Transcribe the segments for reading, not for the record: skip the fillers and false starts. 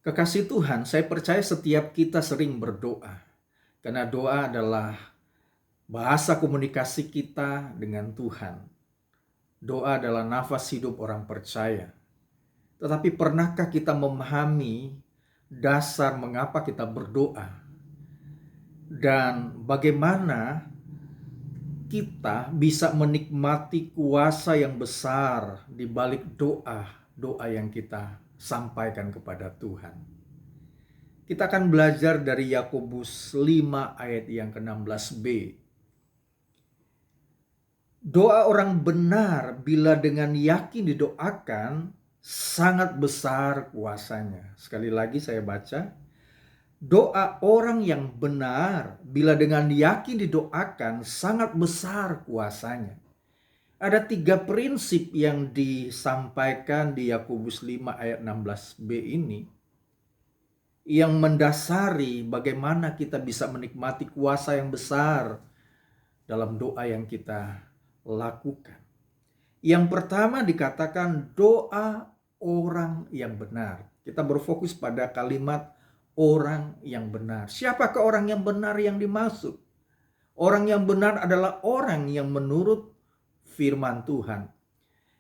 Kekasih Tuhan, saya percaya setiap kita sering berdoa. Karena doa adalah bahasa komunikasi kita dengan Tuhan. Doa adalah nafas hidup orang percaya. Tetapi pernahkah kita memahami dasar mengapa kita berdoa? Dan bagaimana kita bisa menikmati kuasa yang besar di balik doa yang kita sampaikan kepada Tuhan. Kita akan belajar dari Yakobus 5 ayat yang ke-16b. Doa orang benar bila dengan yakin didoakan sangat besar kuasanya. Sekali lagi saya baca. Doa orang yang benar bila dengan yakin didoakan sangat besar kuasanya. Ada 3 prinsip yang disampaikan di Yakobus 5 ayat 16b ini yang mendasari bagaimana kita bisa menikmati kuasa yang besar dalam doa yang kita lakukan. Yang pertama dikatakan doa orang yang benar. Kita berfokus pada kalimat orang yang benar. Siapakah orang yang benar yang dimaksud? Orang yang benar adalah orang yang menurut firman Tuhan,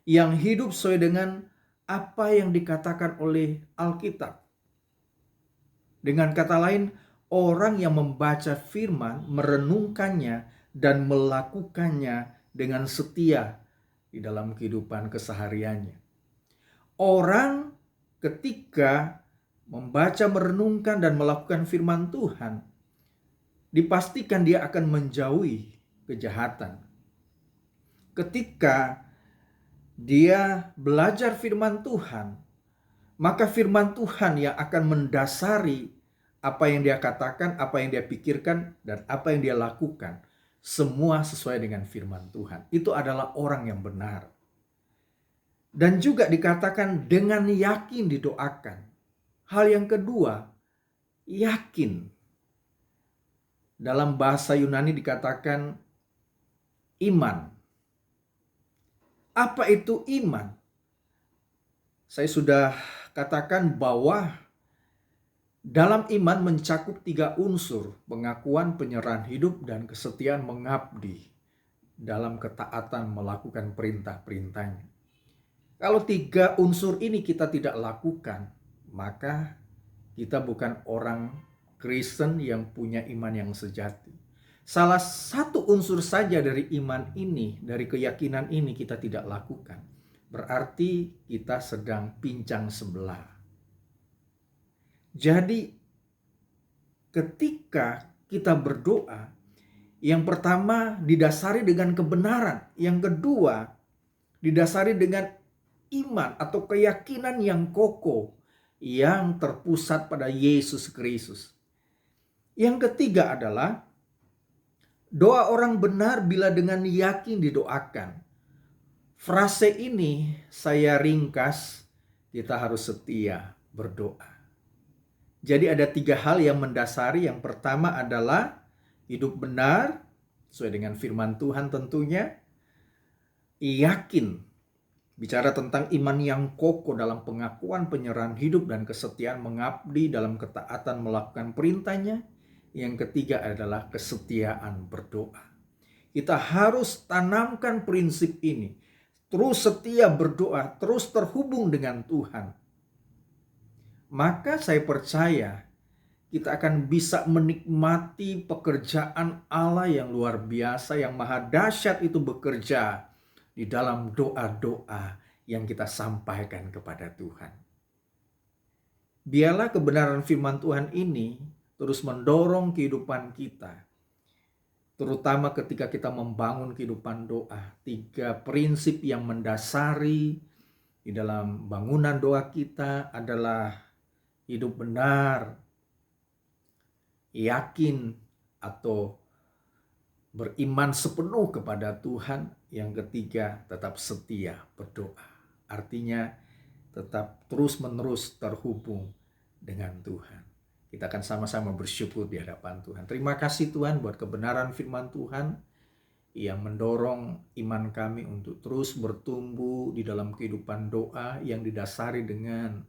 yang hidup sesuai dengan apa yang dikatakan oleh Alkitab. Dengan kata lain, orang yang membaca firman, merenungkannya, dan melakukannya dengan setia di dalam kehidupan kesehariannya. Orang ketika membaca, merenungkan, dan melakukan firman Tuhan, dipastikan dia akan menjauhi kejahatan. Ketika dia belajar firman Tuhan, maka firman Tuhan yang akan mendasari apa yang dia katakan, apa yang dia pikirkan, dan apa yang dia lakukan. Semua sesuai dengan firman Tuhan. Itu adalah orang yang benar. Dan juga dikatakan dengan yakin didoakan. Hal yang kedua, yakin. Dalam bahasa Yunani dikatakan iman. Apa itu iman? Saya sudah katakan bahwa dalam iman mencakup 3 unsur, pengakuan, penyerahan hidup, dan kesetiaan mengabdi dalam ketaatan melakukan perintah-perintahnya. Kalau 3 unsur ini kita tidak lakukan, maka kita bukan orang Kristen yang punya iman yang sejati. Salah satu unsur saja dari iman ini, dari keyakinan ini kita tidak lakukan, berarti kita sedang pincang sebelah. Jadi ketika kita berdoa, yang pertama didasari dengan kebenaran, yang kedua didasari dengan iman atau keyakinan yang kokoh yang terpusat pada Yesus Kristus. Yang ketiga adalah doa orang benar bila dengan yakin didoakan. Frase ini saya ringkas, kita harus setia berdoa. Jadi ada 3 hal yang mendasari. Yang pertama adalah hidup benar, sesuai dengan firman Tuhan tentunya. Yakin, bicara tentang iman yang kokoh dalam pengakuan, penyerahan hidup, dan kesetiaan mengabdi dalam ketaatan melakukan perintahnya. Yang ketiga adalah kesetiaan berdoa. Kita harus tanamkan prinsip ini. Terus setia berdoa, terus terhubung dengan Tuhan. Maka saya percaya kita akan bisa menikmati pekerjaan Allah yang luar biasa, yang maha dahsyat itu bekerja di dalam doa-doa yang kita sampaikan kepada Tuhan. Biarlah kebenaran firman Tuhan ini terus mendorong kehidupan kita, terutama ketika kita membangun kehidupan doa. 3 prinsip yang mendasari di dalam bangunan doa kita adalah hidup benar, yakin atau beriman sepenuh kepada Tuhan. Yang ketiga, tetap setia berdoa. Artinya tetap terus-menerus terhubung dengan Tuhan. Kita akan sama-sama bersyukur di hadapan Tuhan. Terima kasih Tuhan buat kebenaran firman Tuhan yang mendorong iman kami untuk terus bertumbuh di dalam kehidupan doa yang didasari dengan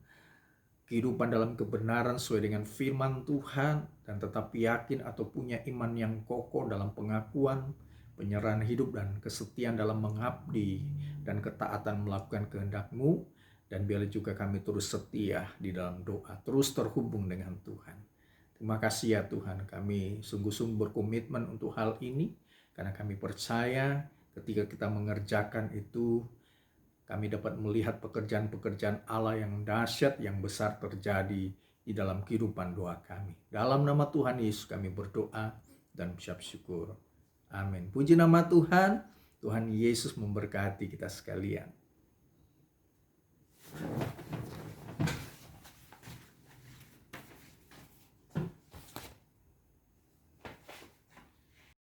kehidupan dalam kebenaran sesuai dengan firman Tuhan, dan tetap yakin atau punya iman yang kokoh dalam pengakuan, penyerahan hidup, dan kesetiaan dalam mengabdi dan ketaatan melakukan kehendak-Mu. Dan biarlah juga kami terus setia di dalam doa, terus terhubung dengan Tuhan. Terima kasih ya Tuhan, kami sungguh-sungguh berkomitmen untuk hal ini, karena kami percaya ketika kita mengerjakan itu, kami dapat melihat pekerjaan-pekerjaan Allah yang dahsyat, yang besar terjadi di dalam kehidupan doa kami. Dalam nama Tuhan Yesus kami berdoa dan mengucap syukur. Amin. Puji nama Tuhan. Tuhan Yesus memberkati kita sekalian.